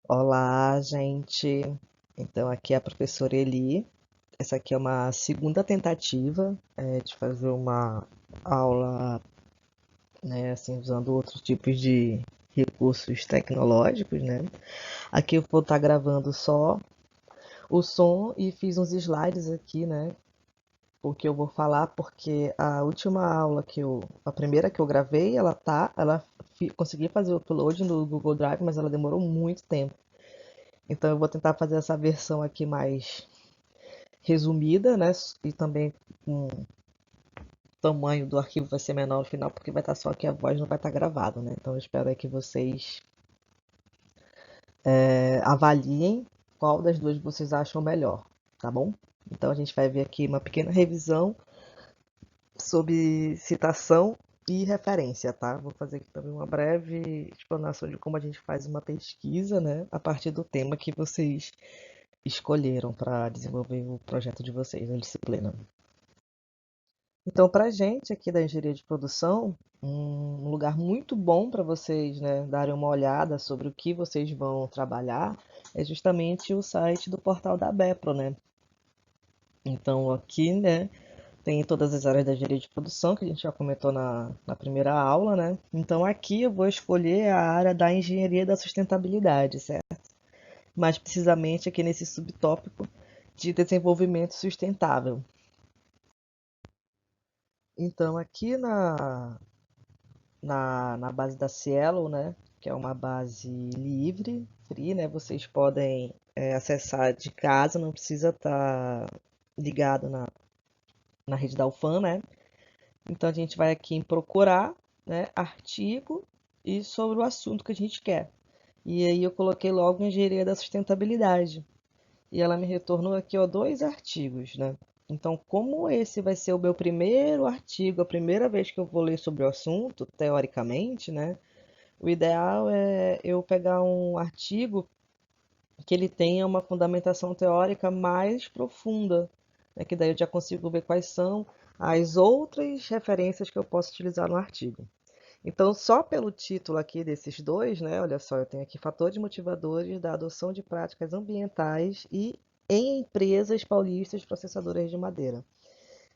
Olá, gente. Então, aqui é a professora Eli. Essa aqui é uma segunda tentativa de fazer uma aula, né, assim, usando outros tipos de recursos tecnológicos, né? Aqui eu vou estar gravando só o som e fiz uns slides aqui, né? O que eu vou falar, porque a última aula a primeira que eu gravei, consegui fazer o upload no Google Drive, mas ela demorou muito tempo. Então eu vou tentar fazer essa versão aqui mais resumida, né? E também com o tamanho do arquivo vai ser menor no final, porque vai estar só aqui a voz, não vai estar gravado, né? Então eu espero aí que vocês avaliem qual das duas vocês acham melhor, tá bom? Então a gente vai ver aqui uma pequena revisão sobre citação e referência, tá? Vou fazer aqui também uma breve explanação de como a gente faz uma pesquisa, né? A partir do tema que vocês escolheram para desenvolver o projeto de vocês na disciplina. Então, para a gente aqui da engenharia de produção, um lugar muito bom para vocês, né, darem uma olhada sobre o que vocês vão trabalhar é justamente o site do portal da Bepro, né? Então, aqui, né, tem todas as áreas da engenharia de produção que a gente já comentou na primeira aula, né? Então, aqui eu vou escolher a área da engenharia da sustentabilidade, certo? Mais precisamente aqui nesse subtópico de desenvolvimento sustentável. Então, aqui na base da Cielo, né, que é uma base livre, free, né, vocês podem acessar de casa, não precisa estar ligado na rede da UFAM, né? Então, a gente vai aqui em procurar, né, artigo e sobre o assunto que a gente quer. E aí eu coloquei logo engenharia da sustentabilidade. E ela me retornou aqui, ó, dois artigos, né? Então, como esse vai ser o meu primeiro artigo, a primeira vez que eu vou ler sobre o assunto, teoricamente, né? O ideal é eu pegar um artigo que ele tenha uma fundamentação teórica mais profunda, né? Que daí eu já consigo ver quais são as outras referências que eu posso utilizar no artigo. Então, só pelo título aqui desses dois, né? Olha só, eu tenho aqui fatores motivadores da adoção de práticas ambientais e em empresas paulistas processadoras de madeira.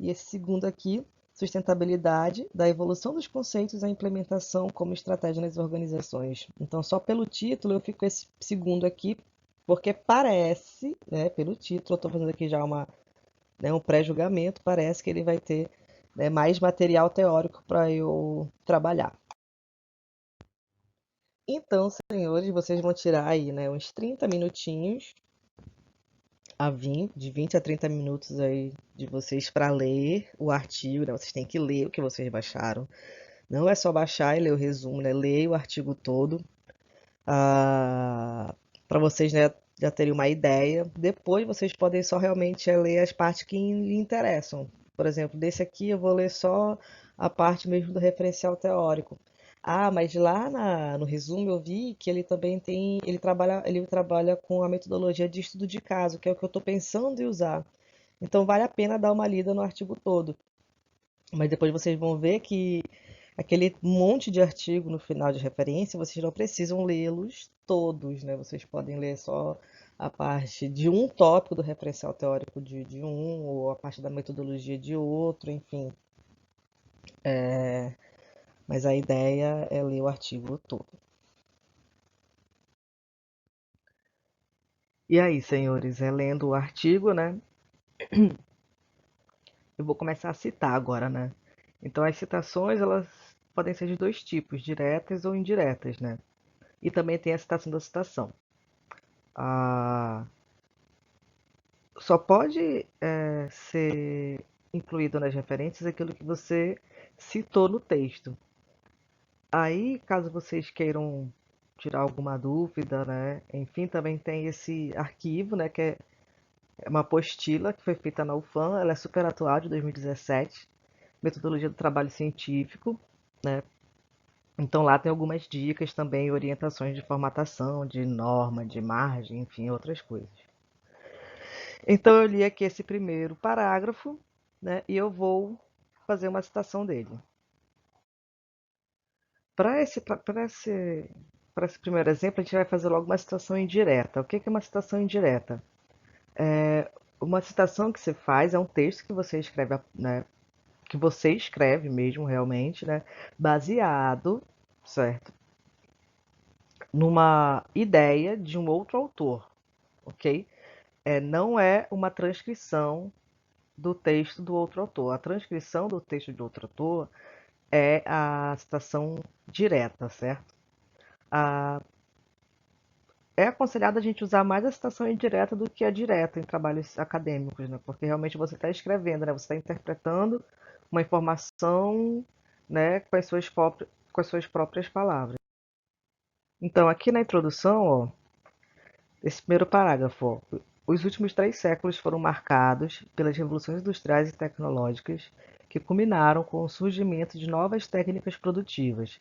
E esse segundo aqui, sustentabilidade da evolução dos conceitos à implementação como estratégia nas organizações. Então, só pelo título eu fico com esse segundo aqui, porque parece, né, pelo título, eu estou fazendo aqui já um pré-julgamento, parece que ele vai ter, né, mais material teórico para eu trabalhar. Então, senhores, vocês vão tirar aí, né, uns 30 minutinhos de 20 a 30 minutos aí de vocês para ler o artigo, né? Vocês têm que ler o que vocês baixaram. Não é só baixar e ler o resumo, né? Ler o artigo todo, para vocês, né, já terem uma ideia. Depois vocês podem só realmente ler as partes que lhe interessam. Por exemplo, desse aqui eu vou ler só a parte mesmo do referencial teórico. Ah, mas lá no resumo eu vi que ele também ele trabalha com a metodologia de estudo de caso, que é o que eu estou pensando em usar. Então vale a pena dar uma lida no artigo todo. Mas depois vocês vão ver que aquele monte de artigo no final de referência, vocês não precisam lê-los todos, né? Vocês podem ler só a parte de um tópico do referencial teórico de um, ou a parte da metodologia de outro, enfim. Mas a ideia é ler o artigo todo. E aí, senhores, lendo o artigo, né? Eu vou começar a citar agora, né? Então, as citações, elas podem ser de dois tipos, diretas ou indiretas, né? E também tem a citação da citação. Ah, só pode ser incluído nas referências aquilo que você citou no texto. Aí, caso vocês queiram tirar alguma dúvida, né? Enfim, também tem esse arquivo, né? Que é uma apostila que foi feita na UFAM, ela é super atual, de 2017, metodologia do trabalho científico, né? Então lá tem algumas dicas também, orientações de formatação, de norma, de margem, enfim, outras coisas. Então eu li aqui esse primeiro parágrafo, né, e eu vou fazer uma citação dele. Para esse para esse primeiro exemplo, a gente vai fazer logo uma citação indireta. O que é uma citação indireta? Uma citação que você faz é um texto que você escreve, né, que você escreve mesmo realmente, né, baseado, certo, numa ideia de um outro autor, ok? Não é uma transcrição do texto do outro autor. A transcrição do texto de outro autor é a citação direta, certo? A, é aconselhado a gente usar mais a citação indireta do que a direta em trabalhos acadêmicos, né? Porque realmente você está escrevendo, né? Você está interpretando uma informação, né, com as suas próprias palavras. Então, aqui na introdução, ó, esse primeiro parágrafo, ó, os últimos 3 séculos foram marcados pelas revoluções industriais e tecnológicas que culminaram com o surgimento de novas técnicas produtivas.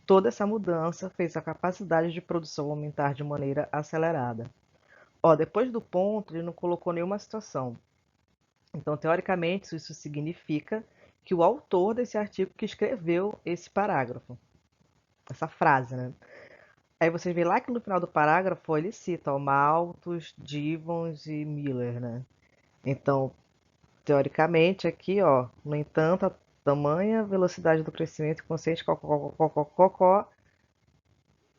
Toda essa mudança fez a capacidade de produção aumentar de maneira acelerada. Ó, depois do ponto, ele não colocou nenhuma situação. Então, teoricamente, isso significa que o autor desse artigo que escreveu esse parágrafo, essa frase, né? Aí vocês veem lá que no final do parágrafo ele cita ó, Malthus, Gibbons e Miller, né? Então, teoricamente, aqui, ó, no entanto, a tamanha velocidade do crescimento consciente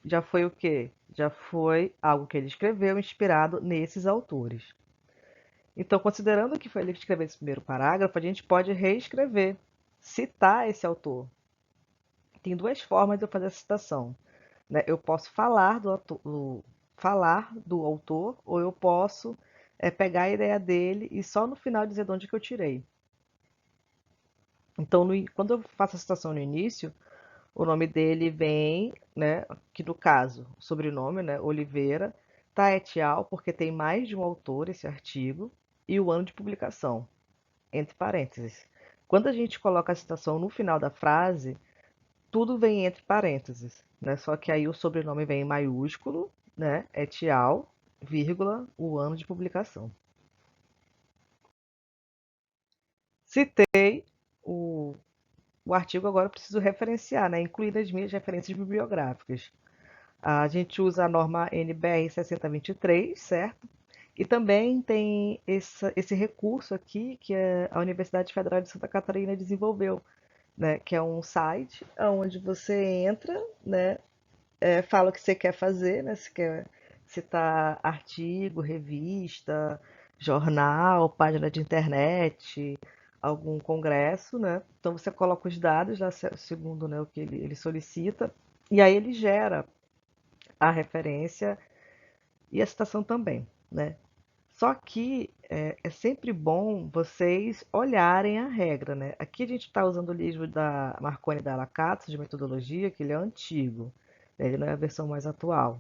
já foi o quê? Já foi algo que ele escreveu inspirado nesses autores. Então, considerando que foi ele que escreveu esse primeiro parágrafo, a gente pode reescrever, citar esse autor. Tem 2 formas de eu fazer essa citação, né? Eu posso falar do autor, ou eu posso pegar a ideia dele e só no final dizer de onde que eu tirei. Então, quando eu faço a citação no início, o nome dele vem, né, que no caso, o sobrenome, né, Oliveira, tá et al, porque tem mais de um autor esse artigo, e o ano de publicação, entre parênteses. Quando a gente coloca a citação no final da frase, tudo vem entre parênteses, né? Só que aí o sobrenome vem em maiúsculo, né? Et al, vírgula, o ano de publicação. Citei o, o artigo, agora eu preciso referenciar, né? Incluir as minhas referências bibliográficas. A gente usa a norma NBR 6023, certo? E também tem esse recurso aqui que a Universidade Federal de Santa Catarina desenvolveu, né? Que é um site onde você entra, né? Fala o que você quer fazer, né? Se quer citar artigo, revista, jornal, página de internet, algum congresso, né? Então você coloca os dados lá segundo, né, o que ele solicita, e aí ele gera a referência e a citação também, né? Só que é sempre bom vocês olharem a regra, né? Aqui a gente está usando o livro da Marconi Dalla Katz, de metodologia, que ele é antigo, né? Ele não é a versão mais atual.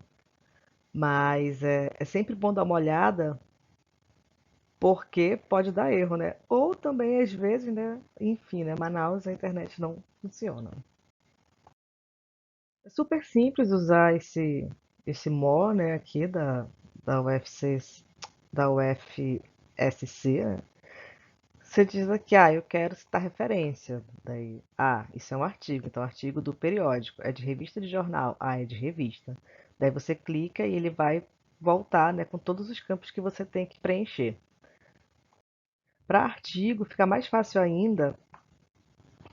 Mas é sempre bom dar uma olhada, porque pode dar erro, né? Ou também, às vezes, né? Enfim, né? Manaus, a internet não funciona. É super simples usar esse MO, né? Aqui da UFC, da UFSC, né? Você diz aqui, eu quero citar referência. Daí, isso é um artigo. Então, artigo do periódico. É de revista de jornal? É de revista. Daí você clica e ele vai voltar, né, com todos os campos que você tem que preencher. Para artigo, fica mais fácil ainda,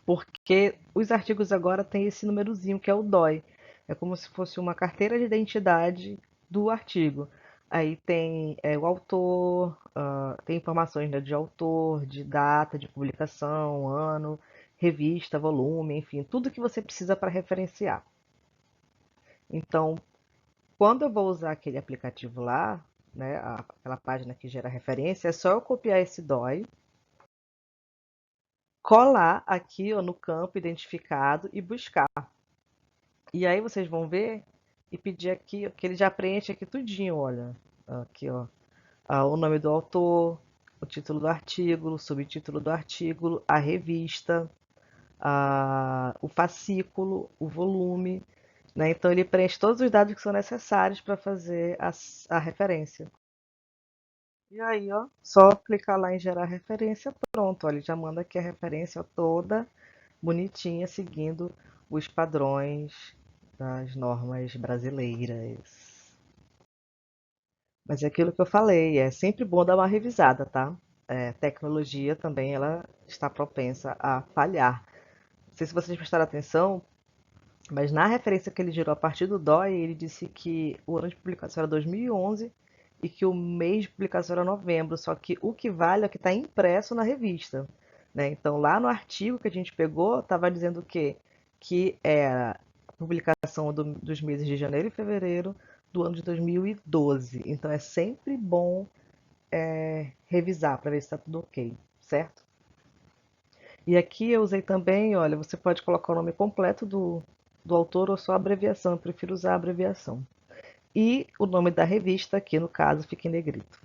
porque os artigos agora têm esse númerozinho que é o DOI. É como se fosse uma carteira de identidade do artigo. Aí tem o autor, tem informações, né, de autor, de data de publicação, ano, revista, volume, enfim, tudo que você precisa para referenciar. Então, quando eu vou usar aquele aplicativo lá, né, aquela página que gera referência, é só eu copiar esse DOI, colar aqui ó, no campo identificado e buscar. E aí vocês vão ver e pedir aqui, que ele já preenche aqui tudinho, olha. Aqui, ó. O nome do autor, o título do artigo, o subtítulo do artigo, a revista, o fascículo, o volume, né? Então ele preenche todos os dados que são necessários para fazer a referência. E aí, ó, só clicar lá em gerar referência, pronto, ó, ele já manda aqui a referência toda bonitinha, seguindo os padrões das normas brasileiras. Mas é aquilo que eu falei, é sempre bom dar uma revisada, tá? Tecnologia também ela está propensa a falhar. Não sei se vocês prestaram atenção, mas na referência que ele gerou a partir do DOI, ele disse que o ano de publicação era 2011 e que o mês de publicação era novembro, só que o que vale é o que está impresso na revista, né? Então, lá no artigo que a gente pegou, estava dizendo o quê? Que era a publicação dos meses de janeiro e fevereiro do ano de 2012. Então, é sempre bom revisar para ver se está tudo ok, certo? E aqui eu usei também, olha, você pode colocar o nome completo do autor ou só a abreviação, eu prefiro usar a abreviação. E o nome da revista, aqui no caso, fica em negrito.